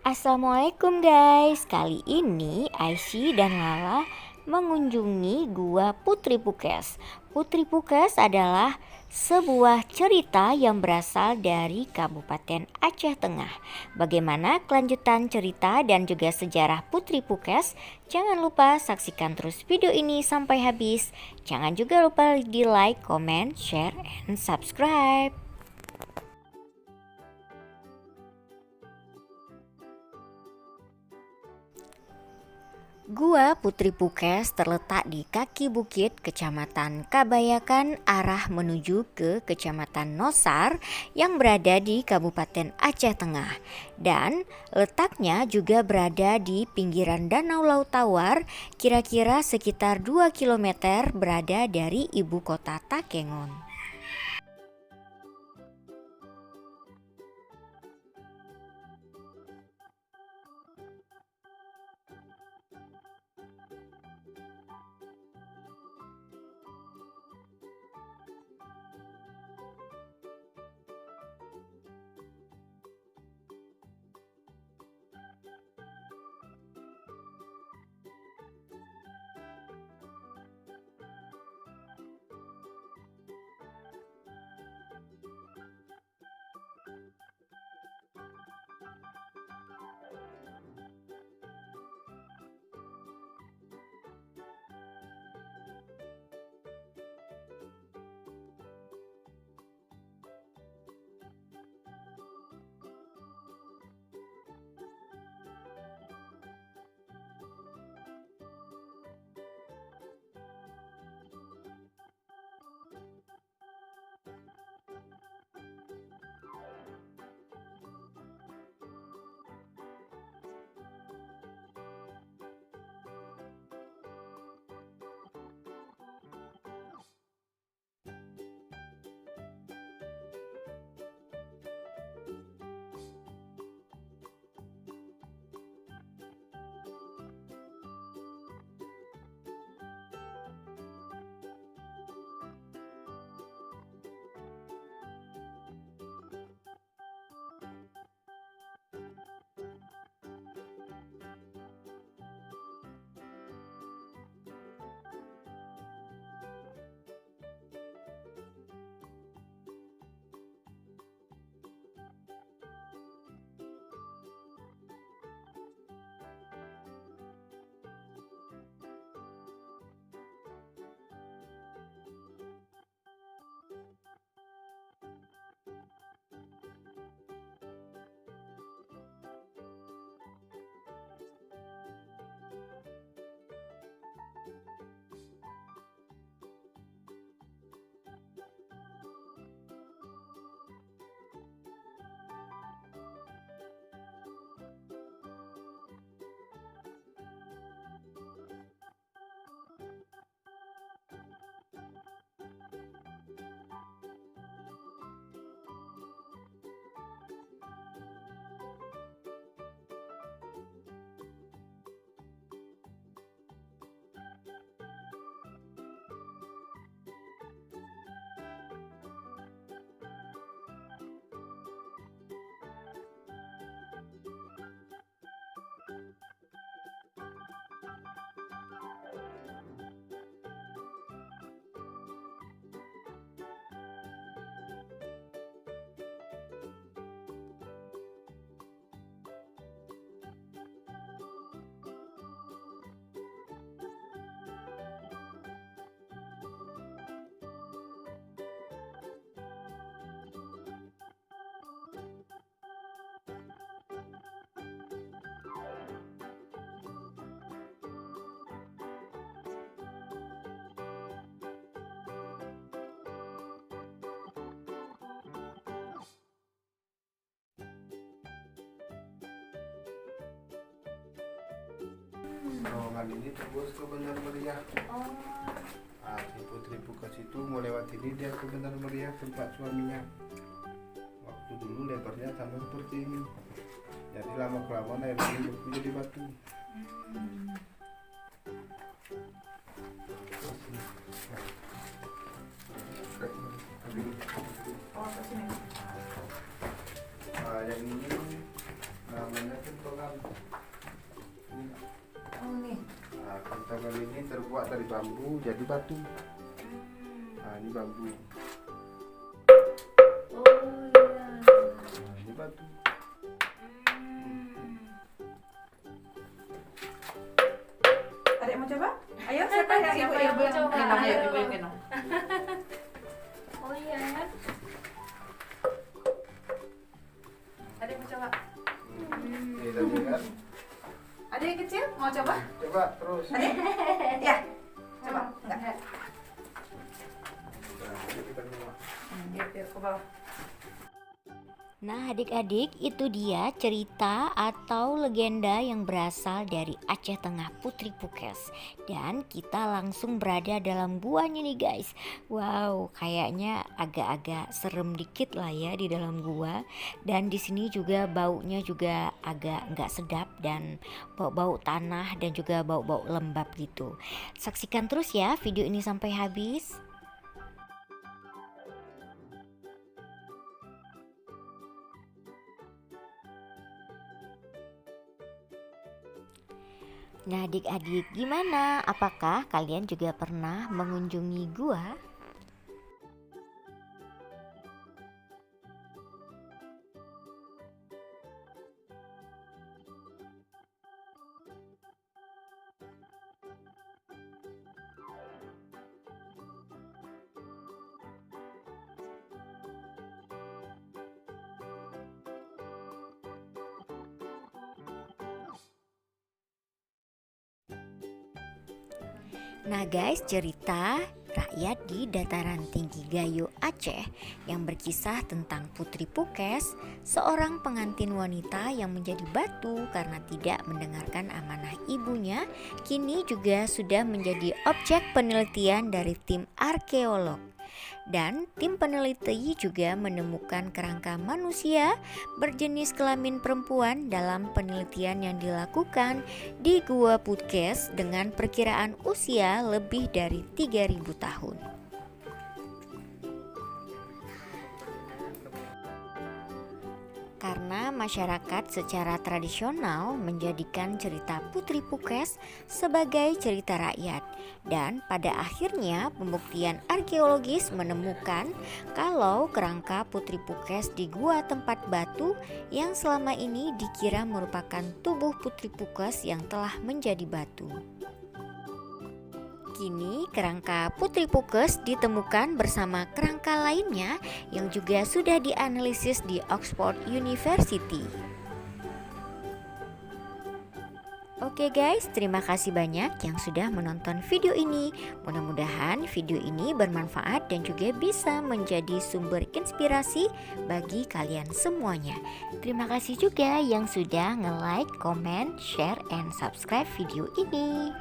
Assalamualaikum guys, kali ini Aishi dan Lala mengunjungi Gua Putri Pukes. Putri Pukes adalah sebuah cerita yang berasal dari Kabupaten Aceh Tengah. Bagaimana kelanjutan cerita dan juga sejarah Putri Pukes? Jangan lupa saksikan terus video ini sampai habis. Jangan juga lupa di like, comment, share, and subscribe. Gua Putri Pukes terletak di kaki bukit Kecamatan Kabayakan arah menuju ke Kecamatan Nosar yang berada di Kabupaten Aceh Tengah. Dan letaknya juga berada di pinggiran Danau Laut Tawar, kira-kira sekitar 2 km berada dari ibu kota Takengon. Terowongan ini tembus ke Bandar Meriah. Si Putri Pukes itu mau lewat ini dia ke Bandar Meriah tempat suaminya. Waktu dulu lebarnya sama seperti ini. Jadi lama kelamaan air ini berubah jadi batu. Yang ini namanya Kentongan. Nah, kentongan ini terbuat dari bambu jadi batu. Nah, ini bambu. Oh iya. Nah, ini batu. Adik mau coba? Ayo, siapa yang Siapa yang mau coba? gendong? Ayo, Ayo. ibu yang gendong. Oh iya. Adik mau coba? Ini tadi kan. Adik yang kecil mau coba? Coba terus. Adik? Ya. Coba. Enggak. Nah, ini kita bawa. Yuk, ke bawah. Nah adik-adik, itu dia cerita atau legenda yang berasal dari Aceh Tengah Putri Pukes. Dan kita langsung berada dalam guanya nih guys. Wow, kayaknya agak-agak serem dikit lah ya di dalam gua. Dan di sini juga baunya juga agak nggak sedap dan bau-bau tanah dan juga bau-bau lembab gitu. Saksikan terus ya video ini sampai habis. Nah adik-adik, gimana? Apakah kalian juga pernah mengunjungi gua? Nah guys, cerita rakyat di dataran tinggi Gayo Aceh yang berkisah tentang Putri Pukes, seorang pengantin wanita yang menjadi batu karena tidak mendengarkan amanah ibunya, kini juga sudah menjadi objek penelitian dari tim arkeolog. Dan tim peneliti juga menemukan kerangka manusia berjenis kelamin perempuan dalam penelitian yang dilakukan di Gua Pukes dengan perkiraan usia lebih dari 3000 tahun. Karena masyarakat secara tradisional menjadikan cerita Putri Pukes sebagai cerita rakyat, dan pada akhirnya pembuktian arkeologis menemukan kalau kerangka Putri Pukes di gua tempat batu yang selama ini dikira merupakan tubuh Putri Pukes yang telah menjadi batu. Kini kerangka Putri Pukes ditemukan bersama kerangka lainnya yang juga sudah dianalisis di Oxford University. Oke guys, terima kasih banyak yang sudah menonton video ini. Mudah-mudahan video ini bermanfaat dan juga bisa menjadi sumber inspirasi bagi kalian semuanya. Terima kasih juga yang sudah nge-like, comment, share, and subscribe video ini.